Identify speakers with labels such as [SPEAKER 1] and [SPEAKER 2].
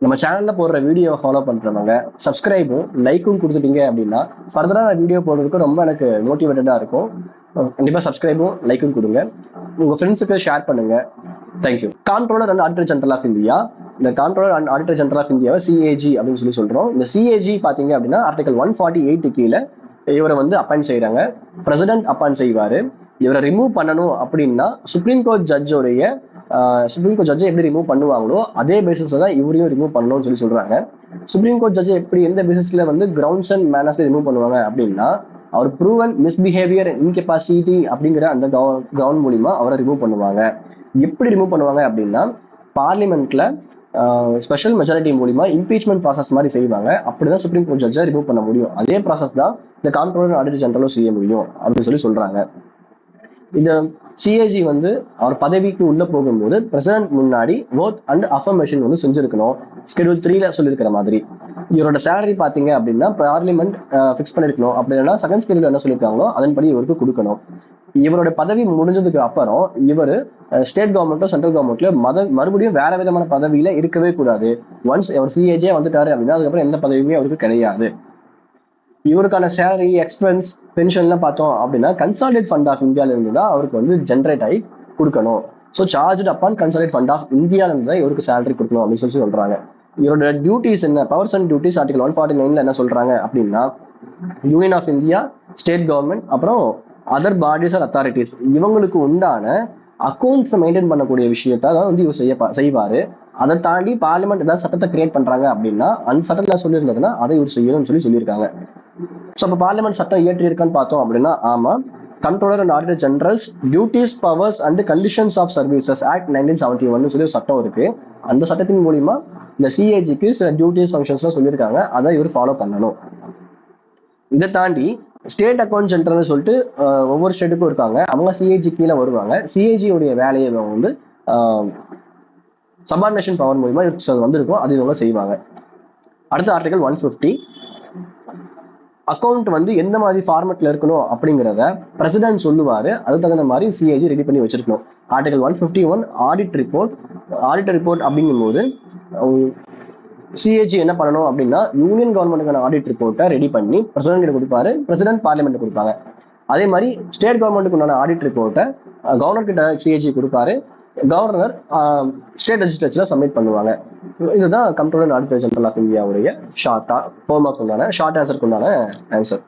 [SPEAKER 1] நம்ம சேனல்ல போடுற வீடியோ ஃபாலோ பண்றவங்க சப்ஸ்கிரைபும் லைக்கும் கொடுத்துட்டீங்க அப்படின்னா ஃபர்தரா நான் வீடியோ போடுறதுக்கு ரொம்ப எனக்கு மோட்டிவேட்டடா இருக்கும். கண்டிப்பா சப்ஸ்கிரைபும் லைக்கும் கொடுங்க. உங்க ஃப்ரெண்ட்ஸுக்கு ஷேர் பண்ணுங்க. Thank you. Controller and auditor general of India. இந்த controller and auditor general of இந்தியாவை சிஏஜி அப்படின்னு சொல்றோம். இந்த சிஏஜி பாத்தீங்க அப்படின்னா ஆர்டிகல் 148 கீழே இவரை வந்து அப்பாயிண்ட் செய்யறாங்க. பிரசிடென்ட் அப்பாயிண்ட் செய்வாரு. இவரை ரிமூவ் பண்ணணும் அப்படின்னா சுப்ரீம் கோர்ட் ஜட்ஜோடைய சுப்ரீம் கோர்ட் ஜட்ஜை எப்படி ரிமூவ் பண்ணுவாங்களோ அதே பேசிஸ்ல தான் இவரையும் ரிமூவ் பண்ணணும்னு சொல்றாங்க. சுப்ரீம் கோர்ட் ஜட்ஜை எப்படி எந்த பேசிஸ்ல வந்து கிரவுண்ட்ஸ் அண்ட் மேனர்ஸ்ல ரிமூவ் பண்ணுவாங்க அப்படின்னா அவர் ப்ரூவன் மிஸ்பிஹேவியர் இன்கெபாசிட்டி அப்படிங்கிற அந்த கிரவுண்ட் மூலியமா அவரை ரிமூவ் பண்ணுவாங்க. எப்படி ரிமூவ் பண்ணுவாங்க அப்படின்னா பார்லிமெண்ட்ல ஸ்பெஷல் மெஜாரிட்டி மூலியமா இம்பீச்மெண்ட் ப்ராசஸ் மாதிரி செய்வாங்க. அப்படிதான் சுப்ரீம் கோர்ட் ஜட்ஜை ரிமூவ் பண்ண முடியும். அதே ப்ராசஸ் தான் இந்த கான்ட்ரோலர் ஆடிட்டர் ஜெனரலும் செய்ய முடியும் அப்படின்னு சொல்றாங்க. இந்த சிஏஜி வந்து அவர் பதவிக்கு உள்ள போகும்போது பிரசிடென்ட் முன்னாடி ஓத் அண்ட் அஃபர்மேஷன் வந்து செஞ்சிருக்கணும். ஸ்கெடியூல் 3ல சொல்லியிருக்கிற மாதிரி இவரோட சேலரி பாத்தீங்க அப்படின்னா பார்லிமெண்ட் ஃபிக்ஸ் பண்ணிருக்கணும். அப்படி இல்லைன்னா செகண்ட் ஸ்கெடியூல் என்ன சொல்லியிருக்காங்களோ அதன்படி இவருக்கு கொடுக்கணும். இவரோட பதவி முடிஞ்சதுக்கு அப்புறம் இவர் ஸ்டேட் கவர்மெண்ட்டோ சென்ட்ரல் கவர்மெண்ட்லயோ மறுபடியும் வேற விதமான பதவியில இருக்கவே கூடாது. ஒன்ஸ் அவர் சிஏஜே வந்துட்டாரு அப்படின்னா அதுக்கப்புறம் எந்த பதவியுமே அவருக்கு கிடையாது. இவருக்கான சேலரி எக்ஸ்பென்ஸ் பென்ஷன்லாம் பார்த்தோம் அப்படின்னா கன்சாலிடேட் ஃபண்ட் ஆஃப் இந்தியால இருந்து தான் அவருக்கு வந்து ஜென்ரேட் ஆகி கொடுக்கணும். So charge upon consolidated fund of இந்தியால இருந்து தான் இவருக்கு சேலரி கொடுக்கணும் அப்படின்னு சொல்றாங்க. இவரோட டியூட்டிஸ் என்ன, பவர்ஸ் அண்ட் டியூட்டிஸ் ஆர்டிகல் 149 என்ன சொல்றாங்க அப்படின்னா union of India, state government, அப்புறம் அதர் பாடிஸ் ஆர் அத்தாரிட்டிஸ் இவங்களுக்கு உண்டான அக்கௌண்ட்ஸ் மெயின்டைன் பண்ணக்கூடிய விஷயத்த தான் வந்து இவர் செய்வாரு. அதை தாண்டி பார்லிமெண்ட் ஏதாவது சட்டத்தை கிரியேட் பண்றாங்க அப்படின்னா அந்த சட்டத்துல சொல்லியிருந்ததுன்னா அதை இவர் செய்யணும்னு சொல்லியிருக்காங்க. ஸோ அப்போ பார்லிமெண்ட் சட்டம் இயற்றி இருக்கான்னு பார்த்தோம் அப்படின்னா ஆமா. Controller and auditor general's duties, powers and conditions of services act 1971 சொல்லி ஒரு சட்டம் இருக்கு. அந்த சட்டத்தின் மூலியமா இந்த சிஏஜிக்கு சில டியூட்டிஸ் ஃபங்க்ஷன்ஸ் சொல்லியிருக்காங்க. அதை இவர் ஃபாலோ பண்ணணும். இதை தாண்டி ஸ்டேட் அக்கௌண்ட் ஜெனரல்னு சொல்லிட்டு ஒவ்வொரு ஸ்டேட்டுக்கும் இருக்காங்க. அவங்க சிஏஜி கீழே வருவாங்க. சிஏஜியோடைய வேலையை வந்து சபார்டினேஷன் பவர் மூலியமா வந்திருக்கும். அது இவங்க செய்வாங்க. அடுத்த ஆர்டிகல் 150 அக்கௌண்ட் வந்து எந்த மாதிரி ஃபார்மெட்ல இருக்கணும் அப்படிங்கிறத பிரசிடென்ட் சொல்லுவாரு. அதுக்கு தகுந்த மாதிரி சிஏஜி ரெடி பண்ணி வச்சிருக்கணும். Article 151 audit report. Auditor report அப்படிங்கும்போது சிஏஜி என்ன பண்ணணும் அப்படின்னா யூனியன் கவர்மெண்ட்டுக்கான ஆடிட் ரிப்போர்ட்டை ரெடி பண்ணி பிரசிடென்ட் கிட்ட கொடுப்பாரு. பிரசிடென்ட் பார்லிமெண்ட் கொடுப்பாங்க. அதே மாதிரி ஸ்டேட் கவர்மெண்ட்டுக்கு உண்டான ஆடிட் ரிப்போர்ட்டை கவர்னர் கிட்ட சிஏஜி கொடுப்பாரு. கவர்னர் ஸ்டேட் லெஜிஸ்லேச்சர்ல சப்மிட் பண்ணுவாங்க. இதுதான் controller and auditor general of இந்தியாவுடைய ஷார்ட் ஆன்சருக்கு உண்டான ஆன்சர்.